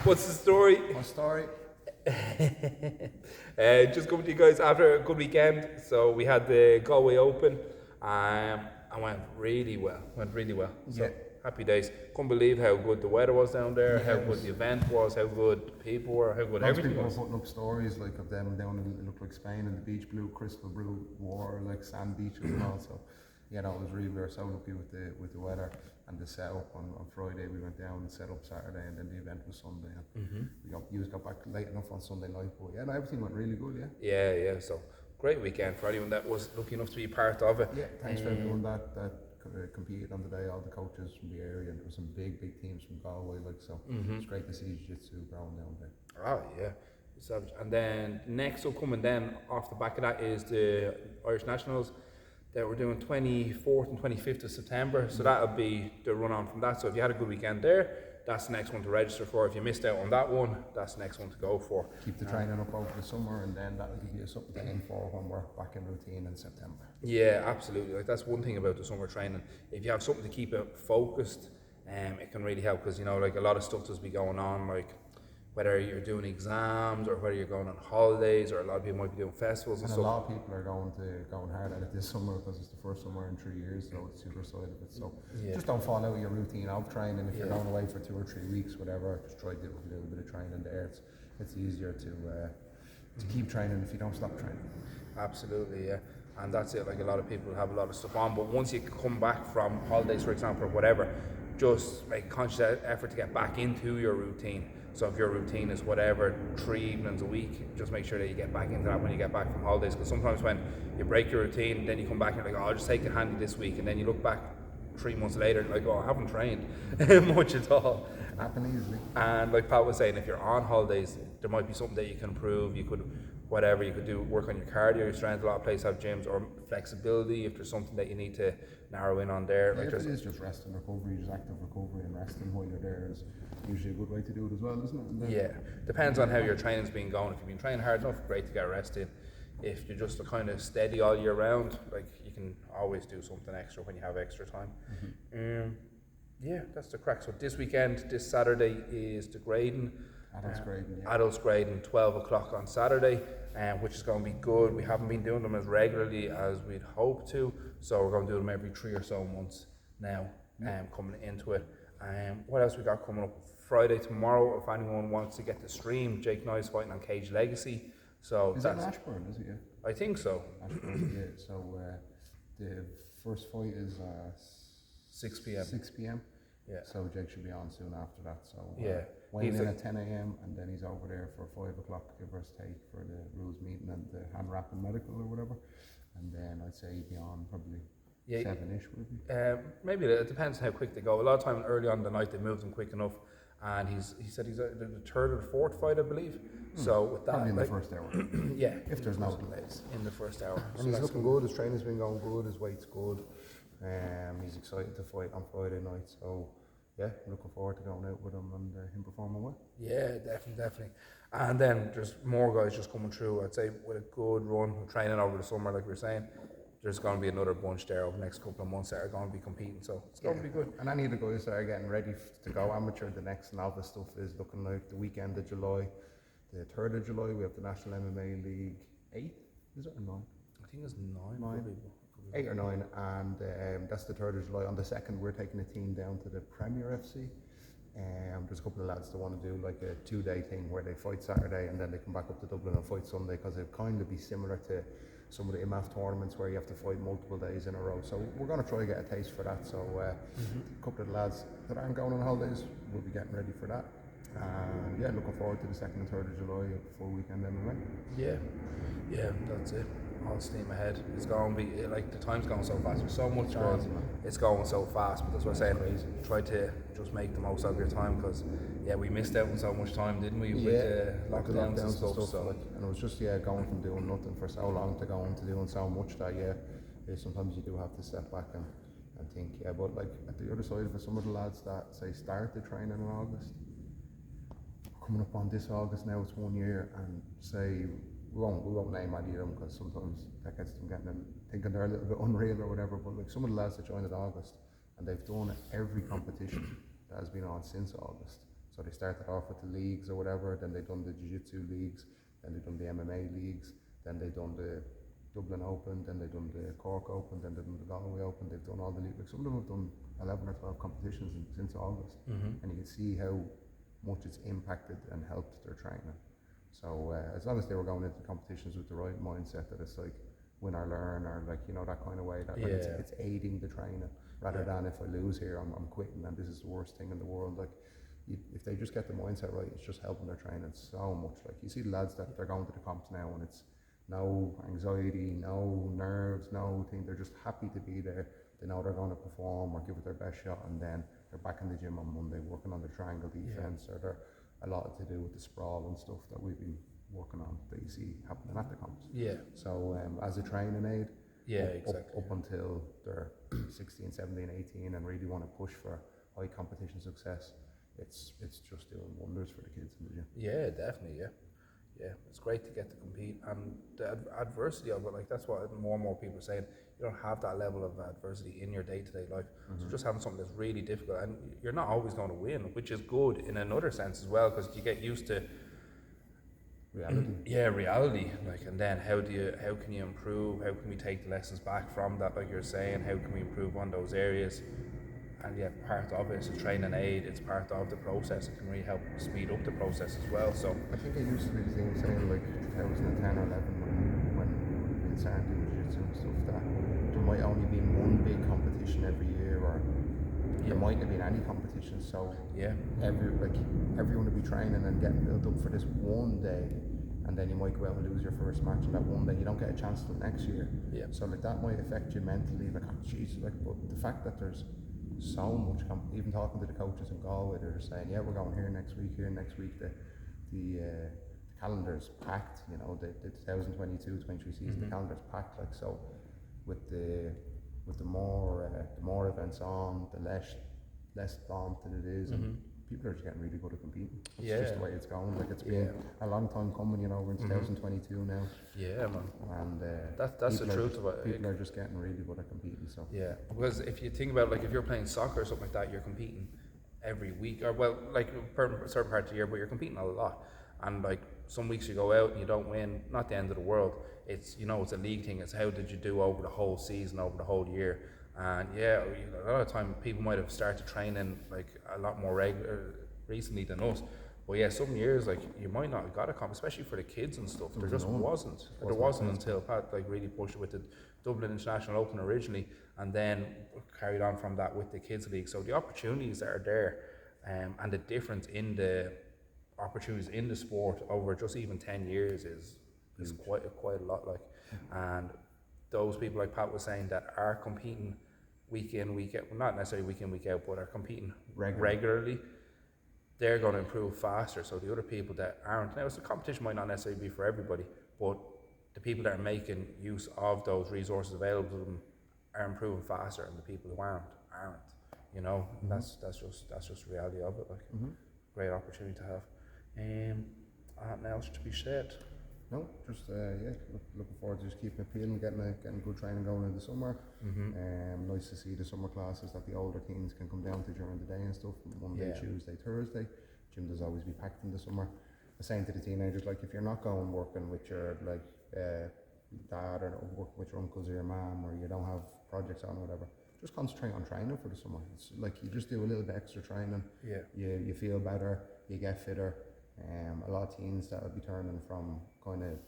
What's the story? My story. Just coming to you guys after a good weekend. So we had the Galway Open, and went really well. So Yeah. happy days. Couldn't believe how good the weather was down there, Yeah, how it good was- the event was, how good the people were, how good Lots of everything people were was. putting up stories like of them down in it looked like Spain and the beach blue, crystal blue water, like sand beaches and all. So yeah, no, it was really, we were so lucky with the weather and the setup on Friday. We went down and set up Saturday, and then the event was Sunday. And we got back late enough on Sunday night, but yeah, no, everything went really good. Yeah. So great weekend for anyone that was lucky enough to be part of it. Yeah, thanks for everyone that competed on the day, all the coaches from the area, and there were some big teams from Galway, like, so it's great to see Jiu-Jitsu growing down there. Oh yeah, savage. And then next up coming then off the back of that is the Irish Nationals that we're doing 24th and 25th of September. So that'll be the run on from that. So if you had a good weekend there, that's the next one to register for. If you missed out on that one, that's the next one to go for. Keep the training up over the summer, and then that'll give you something to aim for when we're back in routine in September. Yeah, absolutely. Like that's one thing about the summer training. If you have something to keep it focused, it can really help because like a lot of stuff does be going on, like whether you're doing exams or whether you're going on holidays, or a lot of people might be doing festivals and And a stuff. lot of people are going hard at it this summer because it's the first summer in 3 years, so it's the other side of it. So just don't fall out of your routine of training. If you're going away for 2 or 3 weeks, whatever, just try to do a little bit of training there. It's easier to keep training if you don't stop training. Absolutely, yeah. And that's it. Like a lot of people have a lot of stuff on, but once you come back from holidays, for example, or whatever, just make conscious effort to get back into your routine. So if your routine is whatever 3 evenings a week, just make sure that you get back into that when you get back from holidays. Because sometimes when you break your routine, then you come back and you're like, oh, I'll just take it handy this week, and then you look back 3 months later and like, oh, I haven't trained much at all. It happen easily. And like Pat was saying, if you're on holidays, there might be something that you can improve. You could do work on your cardio, your strength. A lot of places have gyms, or flexibility if there's something that you need to narrow in on there. Yeah, Like if it is just rest and recovery, just active recovery and resting while you're there is usually a good way to do it as well, isn't it? And then, yeah, depends on how your training's been going. If you've been training hard enough, great to get rest in. If you're just kind of steady all year round, like you can always do something extra when you have extra time. Yeah, that's the crack. So this weekend, this Saturday is the grading. Adults grading, yeah. Adults grading 12 o'clock on Saturday, which is going to be good. We haven't been doing them as regularly as we'd hoped to, so we're going to do them every 3 or so months now, coming into it. What else we got coming up? Friday tomorrow, if anyone wants to get the stream, Jake Nice fighting on Cage Legacy. So Is that in Ashburn, is it? Yeah. I think so. Ashburn, yeah. So the first fight is 6 p.m. 6 p.m. Yeah. So Jake should be on soon after that. So Yeah. weighing He's in like- at 10 a.m. and then he's over there for 5 o'clock, give or take, for the rules meeting and the hand wrap and medical or whatever. And then I'd say he'd be on probably Yeah. 7-ish, would it be? Maybe it depends how quick they go. A lot of time early on in the night they move them quick enough, and he said he's the third or the fourth fight, I believe. So with that, Probably in like, the first hour. yeah, If there's no delays. in the first hour. And he's looking good, his training's been going good, his weight's good. He's excited to fight on Friday night, so yeah, I'm looking forward to going out with him and him performing well. Yeah, definitely. And then there's more guys just coming through. I'd say with a good run of training over the summer, like we were saying, there's going to be another bunch there over the next couple of months that are going to be competing. So it's going to be good. And any of the guys that are getting ready to go amateur, the next novice stuff is looking like the weekend of July. The 3rd of July, we have the National MMA League 8, is it, or 9? I think it's 9. Nine. 8 or 9, and that's the 3rd of July. On the 2nd, we're taking a team down to the Premier FC. There's a couple of lads that want to do like a 2-day thing where they fight Saturday and then they come back up to Dublin and fight Sunday, because it kind of be similar to some of the IMAF tournaments where you have to fight multiple days in a row. So we're going to try to get a taste for that. So a couple of the lads that aren't going on holidays will be getting ready for that. And yeah, looking forward to the 2nd and 3rd of July, a full weekend MMA. Yeah, that's it. All steam ahead. It's going to be, like, the time's going so fast. There's so much on. crazy, man. It's going so fast, but that's what I'm saying. Try to just make the most of your time, because, yeah, we missed out on so much time, didn't we? With the lockdowns and stuff. So. Like, and it was just going from doing nothing for so long to going to doing so much that sometimes you do have to step back and think. But like at the other side of it, some of the lads that say start the training in August, coming up on this August now, it's 1 year, and say we won't name any of them, because sometimes that gets them thinking they're a little bit unreal or whatever. But like some of the lads that joined in August, and they've done every competition that has been on since August. So they started off with the leagues or whatever, then they done the jiu-jitsu leagues, then they done the MMA leagues, then they done the Dublin Open, then they done the Cork Open, then they done the Galway Open. They've done all the leagues. Like some of them have done 11 or 12 competitions since August, and you can see how much it's impacted and helped their training. So as long as they were going into competitions with the right mindset, that it's like win or learn, or like, you know, that kind of way, that like it's aiding the training rather than if I lose here, I'm quitting and this is the worst thing in the world. Like if they just get the mindset right, it's just helping their training so much. Like you see the lads that they're going to the comps now and it's no anxiety, no nerves, no thing. They're just happy to be there. They know they're going to perform or give it their best shot, and then they're back in the gym on Monday working on the triangle defense, or they're a lot to do with the sprawl and stuff that we've been working on that you see happening at the comps. So as a training aid, up until they're 16, 17, 18 and really want to push for high competition success, it's just doing wonders for the kids in the gym. Yeah, definitely, yeah, it's great to get to compete, and the adversity of it, like that's what more and more people are saying. You don't have that level of adversity in your day-to-day life, so just having something that's really difficult, and you're not always going to win, which is good in another sense as well, because you get used to reality. Like, and then how can you improve? How can we take the lessons back from that? Like you're saying, how can we improve on those areas? And part of it is a training aid. It's part of the process. It can really help speed up the process as well. So I think it used to be the thing saying like 2010 or 11 when we started doing jiu-jitsu and stuff, that there might only be one big competition every year, or there mightn't have been any competition. So everyone would be training and getting built up for this one day, and then you might go out and lose your first match on that one day. You don't get a chance till next year. So like that might affect you mentally. Like, oh, Jesus, like, but the fact that there's so much, even talking to the coaches in Galway, they're saying, yeah, we're going here next week. The calendar's packed, you know, the 2022-23 season, the calendar's packed. Like, so with the more events on, the less daunting it is, and people are just getting really good at competing. It's just the way it's going. Like, it's been a long time coming, you know. We're in 2022 now. Yeah, man. And that's the truth of it. People are just getting really good at competing. So because if you think about, like, if you're playing soccer or something like that, you're competing every week, or well, like a certain part of the year, but you're competing a lot. And like some weeks you go out and you don't win, not the end of the world. It's, you know, it's a league thing. It's how did you do over the whole season, over the whole year. And a lot of time people might have started training like a lot more regular recently than us. But some years, like, you might not have got a comp, especially for the kids and stuff. There just wasn't. There wasn't until Pat like really pushed it with the Dublin International Open originally, and then carried on from that with the kids league. So the opportunities that are there, and the difference in the opportunities in the sport over just even 10 years is quite a lot. Like, and those people, like Pat was saying, that are competing week in, week out, well, not necessarily week in, week out, but are competing regularly, they're going to improve faster. So the other people that aren't, now the competition might not necessarily be for everybody, but the people that are making use of those resources available to them are improving faster, and the people who aren't. You know, that's just the reality of it. Like, great opportunity to have. Anything else to be said? No, just looking forward to just keeping it peeling, getting good training going in the summer. Nice to see the summer classes that the older teens can come down to during the day and stuff. Monday, Tuesday, Thursday. Gym does always be packed in the summer. I was saying to the teenagers, like, if you're not going working with your dad, or working with your uncles or your mum, or you don't have projects on or whatever, just concentrate on training for the summer. It's like you just do a little bit extra training. You feel better, you get fitter. A lot of teens that will be turning from kind of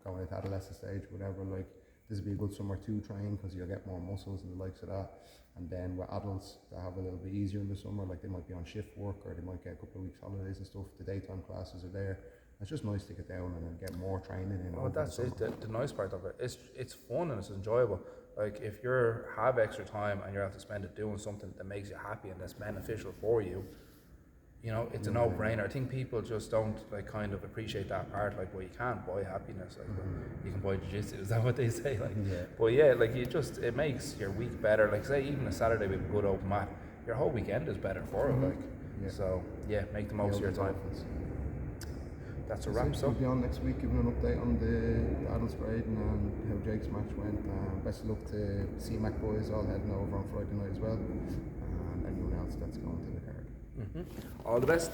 going into adolescent stage, whatever, like, this would be a good summer to train, because you'll get more muscles and the likes of that. And then with adults that have a little bit easier in the summer, like, they might be on shift work, or they might get a couple of weeks holidays and stuff, the daytime classes are there. It's just nice to get down and get more training in. Well, that's it. The nice part of it, it's fun and it's enjoyable. Like, if you have extra time and you have to spend it doing something that makes you happy and that's beneficial for you, you know, it's a no-brainer. I think people just don't like kind of appreciate that part. Like, well, you can't buy happiness. Like, you can buy jiu-jitsu. Is that what they say? Like, but like, it makes your week better. Like, say even a Saturday with a good open mat, your whole weekend is better for it. Like, so make the most of your time. That's a wrap. So we'll be on next week giving an update on the adults grading and how Jake's match went. Best of luck to CMAC boys all heading over on Friday night as well, and anyone else that's going to the card. All the best.